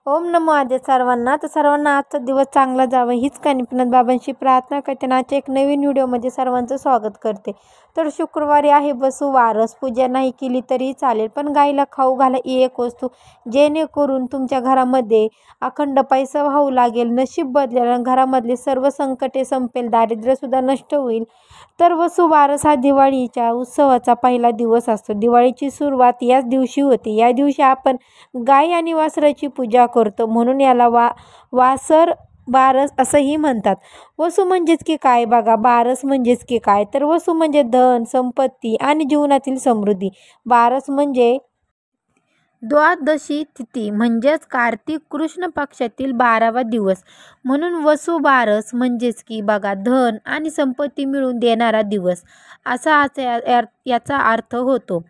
ओम नमो आद्य सर्वांना. तर सर्वांना आजचा दिवस चांगला जावा हीच कानिपनाथ बाबांशी प्रार्थना करते आणि आजच्या एक नवीन व्हिडिओमध्ये सर्वांचं स्वागत करते. तर शुक्रवारी आहे वसुवारस. पूजा नाही केली तरी चालेल, पण गाईला खाऊ घाला ही एक वस्तू, जेणेकरून तुमच्या घरामध्ये अखंड पैसा वाहू लागेल, नशीब बदलेल आणि घरामधली सर्व संकटे संपेल, दारिद्र्यसुद्धा नष्ट होईल. तर वसुबारस हा दिवाळीच्या उत्सवाचा पहिला दिवस असतो. दिवाळीची सुरुवात याच दिवशी होते. या दिवशी आपण गाय आणि वासराची पूजा करतो, म्हणून याला वासर बारस असंही म्हणतात. वसू म्हणजेच की काय बघा, बारस म्हणजेच की काय, तर वसू म्हणजे धन, संपत्ती आणि जीवनातील समृद्धी. बारस म्हणजे द्वादशी तिथी म्हणजेच कार्तिक कृष्ण पक्षातील 12वा दिवस, म्हणून वसुबारस म्हणजेच की बघा धन आणि संपत्ती मिळवून देणारा दिवस असा याचा अर्थ होतो.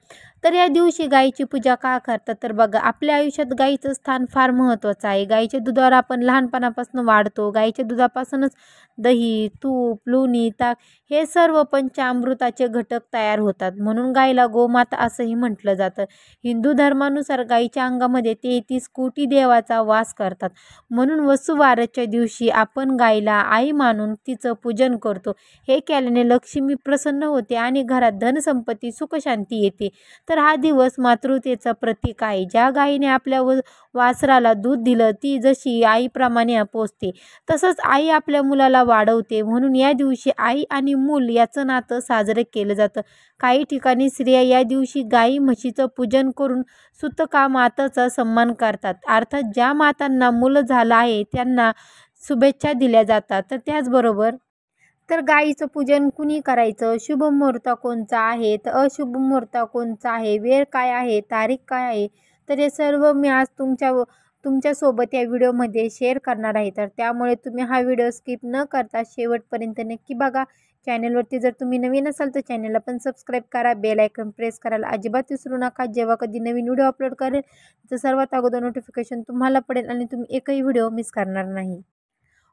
तर या दिवशी गायीची पूजा का करतात, तर बघा आपल्या आयुष्यात गायीचं स्थान फार महत्त्वाचं आहे. गायीच्या दुधावर आपण लहानपणापासून वाढतो. गायीच्या दुधापासूनच दही, तूप, लोणी, ताक हे सर्व पंचामृताचे घटक तयार होतात, म्हणून गायीला गोमाता असंही म्हटलं जातं. हिंदू धर्मानुसार गायीच्या अंगामध्ये 33 कोटी देवाचा वास करतात, म्हणून वसुबारसच्या दिवशी आपण गायीला आई मानून तिचं पूजन करतो. हे केल्याने लक्ष्मी प्रसन्न होते आणि घरात धनसंपत्ती सुखशांती येते. तर हा दिवस मातृतेचं प्रतीक आहे. ज्या गायीने आपल्या वासराला दूध दिलं ती जशी आईप्रमाणे पोसते, तसंच आई आपल्या मुलाला वाढवते, म्हणून या दिवशी आई आणि मूल याचं नातं साजरं केलं जातं. काही ठिकाणी स्त्रिया या दिवशी गाई म्हशीचं पूजन करून सुतका माताचा सन्मान करतात, अर्थात ज्या मातांना मुलं झालं आहे त्यांना शुभेच्छा दिल्या जातात. तर त्याचबरोबर गाईचं पूजन कुणी करायचं, शुभ मुहूर्त कोणचा आहे, तर अशुभ मुहूर्त कोणचा आहे, वेळ काय आहे, तारीख काय आहे, तर हे सर्व मी आज तुमच्यासोबत या व्हिडिओमध्ये शेअर करणार आहे. तर त्यामुळे तुम्ही हा व्हिडिओ स्किप न करता शेवटपर्यंत नक्की बघा. चॅनलवरती जर तुम्ही नवीन असाल तर चॅनलला पण सबस्क्राईब करा, बेल आयकॉन प्रेस करायला अजिबात विसरू नका. जेव्हा कधी नवीन व्हिडिओ अपलोड करेल तर सर्वात अगोदर नोटिफिकेशन तुम्हाला पडेल आणि तुम्ही एकही व्हिडिओ मिस करणार नाही.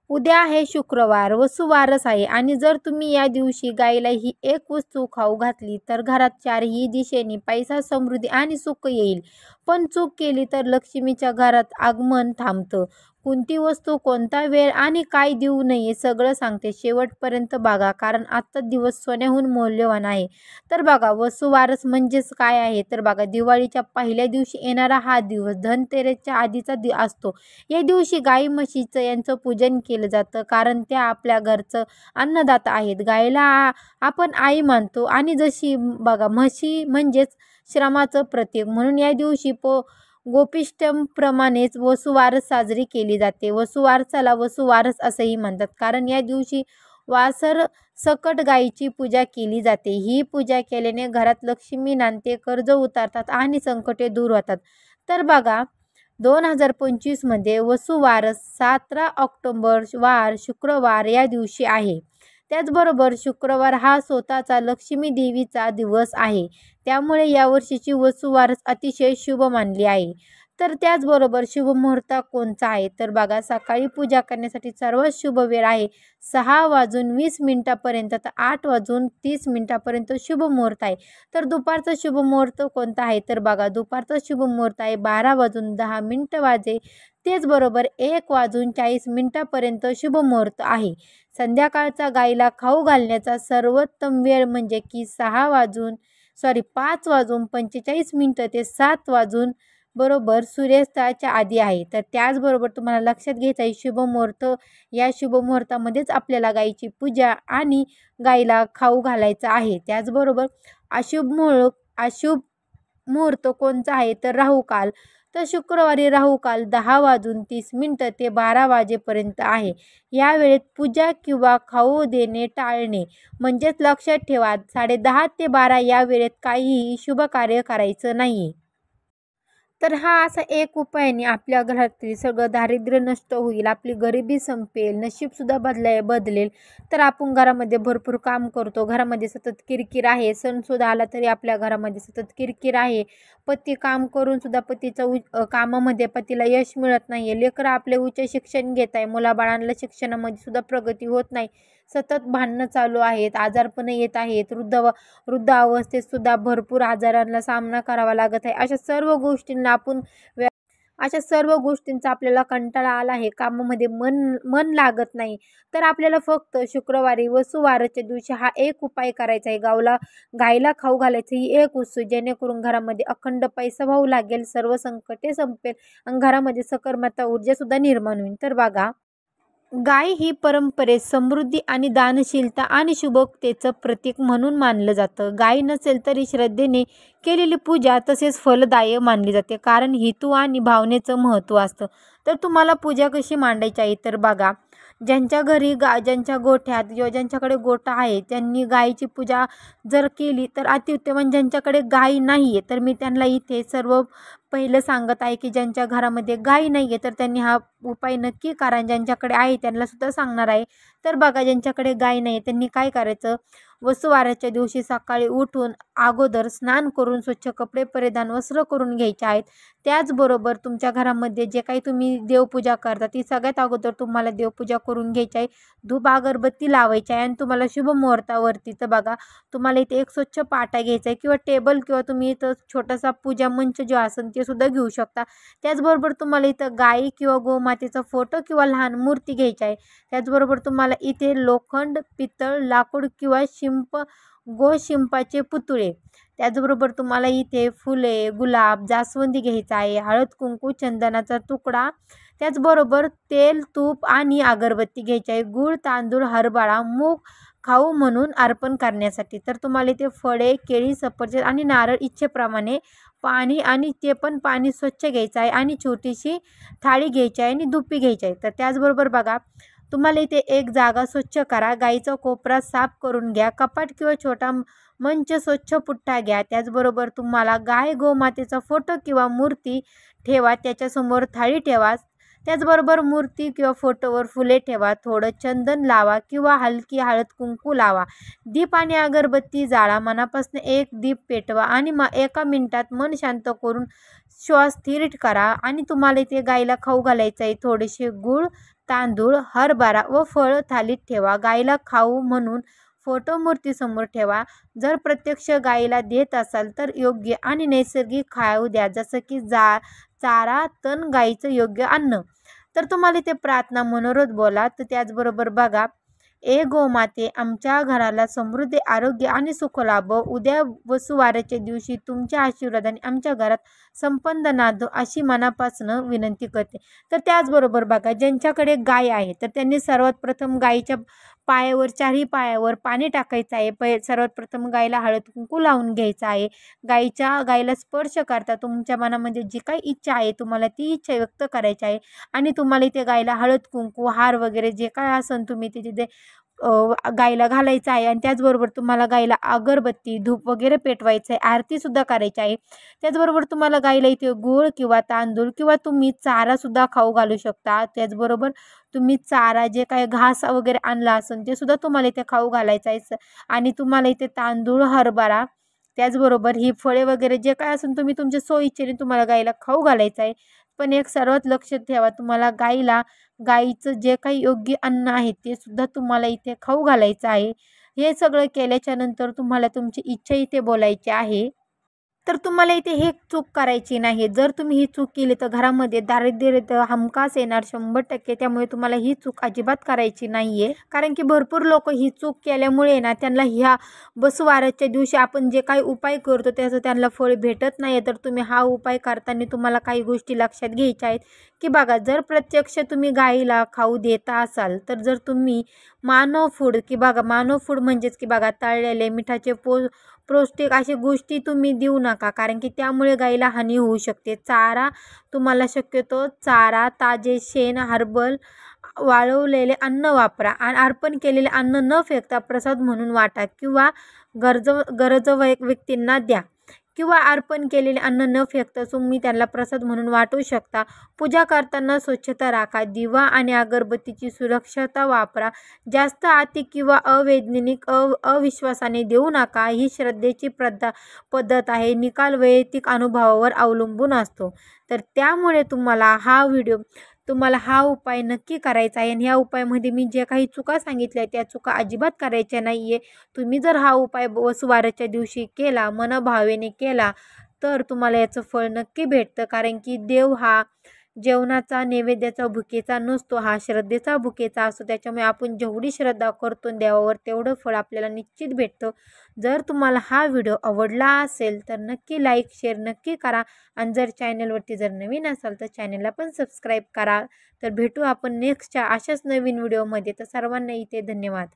उद्या आहे शुक्रवार, वसुबारस आहे आणि जर तुम्ही या दिवशी गायीला ही एक वस्तू खाऊ घातली तर घरात चारही दिशेने पैसा, समृद्धी आणि सुख येईल. पण चूक केली तर लक्ष्मीच्या घरात आगमन थांबतं. कोणती वस्तू, कोणता वेळ आणि काय देऊ नये सगळं सांगते. शेवटपर्यंत बघा, कारण आजचा दिवस सोन्याहून मौल्यवान आहे. तर बघा वसुबारस म्हणजेच काय आहे, तर बघा दिवाळीच्या पहिल्या दिवशी येणारा हा दिवस धनतेरसच्या आधीचा असतो. या दिवशी गाई म्हशीचं यांचं पूजन केलं जातं, कारण त्या आपल्या घरचं अन्नदाता आहेत. गायीला आपण आई मानतो आणि जशी बघा म्हशी म्हणजेच श्रमाचं प्रतीक, म्हणून या दिवशी गोपिष्टमप्रमाणेच वसुबारस साजरी केली जाते. वसुबारसाला वसुबारस असंही म्हणतात, कारण या दिवशी वासर सकट गायीची पूजा केली जाते. ही पूजा केल्याने घरात लक्ष्मी नांदते, कर्ज उतारतात आणि संकटे दूर होतात. तर बघा 2025 मध्ये वसुबारस 17 ऑक्टोबर वार शुक्रवार या दिवशी आहे. त्याचबरोबर शुक्रवार हा स्वतःचा लक्ष्मी देवीचा दिवस आहे, त्यामुळे यावर्षीची वसुबारस अतिशय शुभ मानली आहे. तर त्याचबरोबर शुभ मुहूर्त कोणचा आहे, तर बघा सकाळी पूजा करण्यासाठी सर्वात शुभ वेळ आहे 6:20 पर्यंत तर 8:30 शुभ मुहूर्त आहे. तर दुपारचा शुभ मुहूर्त कोणता आहे, तर बघा दुपारचा शुभ मुहूर्त आहे 12:10 वाजे. तेचबरोबर 1:40 शुभ मुहूर्त आहे. संध्याकाळचा गाईला खाऊ घालण्याचा सर्वोत्तम वेळ म्हणजे की 5:45 ते 7 बरोबर सूर्यास्ताच्या आधी आहे. तर त्याचबरोबर तुम्हाला लक्षात घ्यायचं आहे शुभ मुहूर्त, या शुभ मुहूर्तामध्येच आपल्याला गाईची पूजा आणि गाईला खाऊ घालायचं आहे. त्याचबरोबर अशुभ मुहूर्त कोणचा आहे, तर राहुकाल. तर शुक्रवारी राहुकाल 10:30 ते 12 वाजेपर्यंत आहे. या वेळेत पूजा किंवा खाऊ देणे टाळणे, म्हणजेच लक्षात ठेवा 10:30 ते 12 या वेळेत काहीही शुभ कार्य करायचं नाही. तर हा असा एक उपायाने आपल्या घरातील सगळं दारिद्र्य नष्ट होईल, आपली गरिबी संपेल, नशीबसुद्धा बदलेल. तर आपण घरामध्ये भरपूर काम करतो, घरामध्ये सतत किरकिर आहे, सणसुद्धा आला तरी आपल्या घरामध्ये सतत किरकिर आहे. पती काम करून सुद्धा कामामध्ये पतीला यश मिळत नाही आहे. लेकरं आपले उच्च शिक्षण घेत आहे, मुलाबाळांना शिक्षणामध्ये सुद्धा प्रगती होत नाही. सतत भांडणं चालू आहेत, आजारपणं येत आहेत, वृद्धावस्थेत सुद्धा भरपूर आजारांना सामना करावा लागत आहे. अशा सर्व गोष्टींना आपण अशा सर्व गोष्टींचा आपल्याला कंटाळा आला आहे, कामामध्ये मन मन लागत नाही, तर आपल्याला फक्त शुक्रवारी वसुबारसच्या दिवशी हा एक उपाय करायचा आहे. गाईला खाऊ घालायचं ही एक वस्तू, जेणेकरून घरामध्ये अखंड पैसा वाहू लागेल, सर्व संकटे संपेल आणि घरामध्ये सकारात्मक ऊर्जासुद्धा निर्माण होईल. तर बघा, गाय ही परंपरेत समृद्धी आणि दानशीलता आणि शुभतेचं प्रतीक म्हणून मानलं जातं. गाय नसेल तरी श्रद्धेने केलेली पूजा तसेच फलदायी मानली जाते, कारण हेतू आणि भावनेचं महत्त्व असतं. तर तुम्हाला पूजा कशी मांडायची आहे, तर बघा, ज्यांच्या घरी ज्यांच्या गोठ्यात किंवा ज्यांच्याकडे गोठा आहे त्यांनी गायीची पूजा जर केली तर अतिउत्तम. आणि ज्यांच्याकडे गाय नाही आहे तर मी त्यांना इथे सर्व पहिलं सांगत आहे की ज्यांच्या घरामध्ये गाय नाही आहे तर त्यांनी हा उपाय नक्की करा. ज्यांच्याकडे आहे त्यांना सुद्धा सांगणार आहे. तर बघा, ज्यांच्याकडे गाय नाही त्यांनी काय करायचं, वसुबारसच्या दिवशी सकाळी उठून अगोदर स्नान करून स्वच्छ कपडे परिधान वस्त्र करून घ्यायचे आहेत. त्याचबरोबर तुमच्या घरामध्ये जे काही तुम्ही देवपूजा करता ती सगळ्यात अगोदर तुम्हाला देवपूजा करून घ्यायची आहे. धूप अगरबत्ती लावायची आहे आणि तुम्हाला शुभ मुहूर्तावरती तर बघा, तुम्हाला इथे एक स्वच्छ पाटा घ्यायचा आहे किंवा टेबल किंवा तुम्ही इथं छोटासा पूजा मंच जो असेल ते सुद्धा घेऊ शकता. त्याचबरोबर तुम्हाला इथं गाई किंवा गोमातेचा फोटो किंवा लहान मूर्ती घ्यायची आहे. त्याचबरोबर तुम्हाला इथे लोखंड, पितळ, लाकूड किंवा शिंपाचे पुतळे, त्याचबरोबर तुम्हाला इथे फुले, गुलाब, जास्वंदी घ्यायचा आहे, हळद, कुंकू, चंदनाचा तुकडा, त्याचबरोबर तेल, तूप आणि अगरबत्ती घ्यायची आहे, गूळ, तांदूळ, हरभरा, मूग खाऊ म्हणून अर्पण करण्यासाठी. तर तुम्हाला इथे फळे, केळी, सफरचंद आणि नारळ इच्छेप्रमाणे पाणी, आणि ते पण पाणी स्वच्छ घ्यायचं आहे आणि छोटीशी थाळी घ्यायची आहे आणि धुपी घ्यायची आहे. तर त्याचबरोबर बघा, तुम्हाला इथे एक जागा स्वच्छ करा, गाईचा कोपरा साफ करून घ्या, कपाट किंवा छोटा मंच स्वच्छ पुठ्ठा घ्या. त्याचबरोबर तुम्हाला गाय गोमातेचा फोटो किंवा मूर्ती ठेवा, त्याच्यासमोर थाळी ठेवा. त्याचबरोबर मूर्ती किंवा फोटोवर फुले ठेवा, थोडं चंदन लावा किंवा हलकी हळद कुंकू लावा, दीप आणि अगरबत्ती जाळा, मनापासून एक दीप पेटवा आणि एका मिनिटात मन शांत करून श्वास स्थिर करा. आणि तुम्हाला इथे गाईला खाऊ घालायचं आहे. थोडेसे गूळ, तांदूळ, हरभरा व फळ थालीत ठेवा. गाईला खाऊ म्हणून फोटो मूर्तीसमोर ठेवा. जर प्रत्यक्ष गाईला देत असाल तर योग्य आणि नैसर्गिक खाऊ द्या, जसं की चारा, तण, गाईचं योग्य अन्न. तर तुम्हाला इथे प्रार्थना मनोरथ बोला. तर त्याचबरोबर बघा, ए गोमाते, आमच्या घराला समृद्धी, आरोग्य आणि सुख लाभो. उद्या वसुवारच्या दिवशी तुमच्या आशीर्वादाने आमच्या घरात संपन्न नांदो, अशी मनापासून विनंती करते. तर त्याचबरोबर बघा, ज्यांच्याकडे गाय आहे तर त्यांनी सर्वात प्रथम गायीच्या पायावर, चारही पायावर पाणी टाकायचं आहे. सर्वात प्रथम गायीला हळद कुंकू लावून घ्यायचं आहे. गायीला स्पर्श करता तुमच्या मनामध्ये जी काही इच्छा आहे तुम्हाला ती इच्छा व्यक्त करायची आहे. आणि तुम्हाला इथे गायीला हळद कुंकू, हार वगैरे जे काय असेल तुम्ही तिथे गायीला घालायचं आहे. आणि त्याचबरोबर तुम्हाला गायीला अगरबत्ती, धूप वगैरे पेटवायचं आहे, आरतीसुद्धा करायची आहे. त्याचबरोबर तुम्हाला गायीला इथे गूळ किंवा तांदूळ किंवा तुम्ही चारासुद्धा खाऊ घालू शकता. त्याचबरोबर तुम्ही चारा जे काय घास वगैरे आणला असेल ते सुद्धा तुम्हाला इथे खाऊ घालायचं आहे. आणि तुम्हाला इथे तांदूळ, हरभरा, त्याचबरोबर ही फळे वगैरे जे काय असेल तुम्ही तुमच्या सोयीच्छेने तुम्हाला गायीला खाऊ घालायचं आहे. पण एक सर्वात लक्षात ठेवा, तुम्हाला गाईचं जे काही योग्य अन्न आहे ते सुद्धा तुम्हाला इथे खाऊ घालायचं आहे. हे सगळं केल्याच्या नंतर तुम्हाला तुमची इच्छा इथे बोलायची आहे. तर तुम्हाला इथे हे चूक करायची नाही. जर तुम्ही ही चूक केली तर घरामध्ये दारिद्र्य तर हमखास येणार 100%. त्यामुळे तुम्हाला ही चूक अजिबात करायची नाही आहे. कारण की भरपूर लोक ही चूक केल्यामुळे ना त्यांना ह्या वसुबारसच्या दिवशी आपण जे काही उपाय करतो त्याचं त्यांना फळ भेटत नाही. तर तुम्ही हा उपाय करताना तुम्हाला काही गोष्टी लक्षात घ्यायच्या आहेत की बघा, जर प्रत्यक्ष तुम्ही गाईला खाऊ देता असाल तर जर तुम्ही मानव फूड की बघा, मानव फूड म्हणजेच की बघा तळलेले, मिठाचे पौष्टिक अशी गोष्टी तुम्ही देऊ नका, कारण की त्यामुळे गाईला हानी होऊ शकते. चारा तुम्हाला शक्यतो चारा, ताजे शेण, हर्बल वाळवलेले अन्न वापरा. आणि अर्पण केलेले अन्न न फेकता प्रसाद म्हणून वाटा किंवा गरज व्यक्तींना द्या. किंवा अर्पण केलेले अन्न न फेकता तुम्ही त्यांना प्रसाद म्हणून वाटू शकता. पूजा करताना स्वच्छता राखा. दिवा आणि अगरबत्तीची सुरक्षता वापरा. जास्त अति किंवा अवैज्ञानिक अविश्वासाने देऊ नका. ही श्रद्धेची पद्धत आहे. निकाल वैयक्तिक अनुभवावर अवलंबून असतो. तर त्यामुळे तुम्हाला हा उपाय नक्की करायचा आहे. आणि ह्या उपायामध्ये मी जे काही चुका सांगितल्या त्या चुका अजिबात करायच्या नाही आहे. तुम्ही जर हा उपाय वसुबारसच्या दिवशी केला, मनभावेने केला, तर तुम्हाला याचं फळ नक्की भेटतं. कारण की देव हा जेवणाचा नैवेद्याचा भुकेचा नसतो, हा श्रद्धेचा भुकेचा असतो. त्याच्यामुळे आपण जेवढी श्रद्धा करतो देवावर तेवढं फळ आपल्याला निश्चित भेटतं. जर तुम्हाला हा व्हिडिओ आवडला असेल तर नक्की लाईक शेअर नक्की करा. आणि जर चॅनलवरती जर नवीन असाल तर चॅनलला पण सबस्क्राईब करा. तर भेटू आपण नेक्स्टच्या अशाच नवीन व्हिडिओमध्ये. तर सर्वांना इथे धन्यवाद.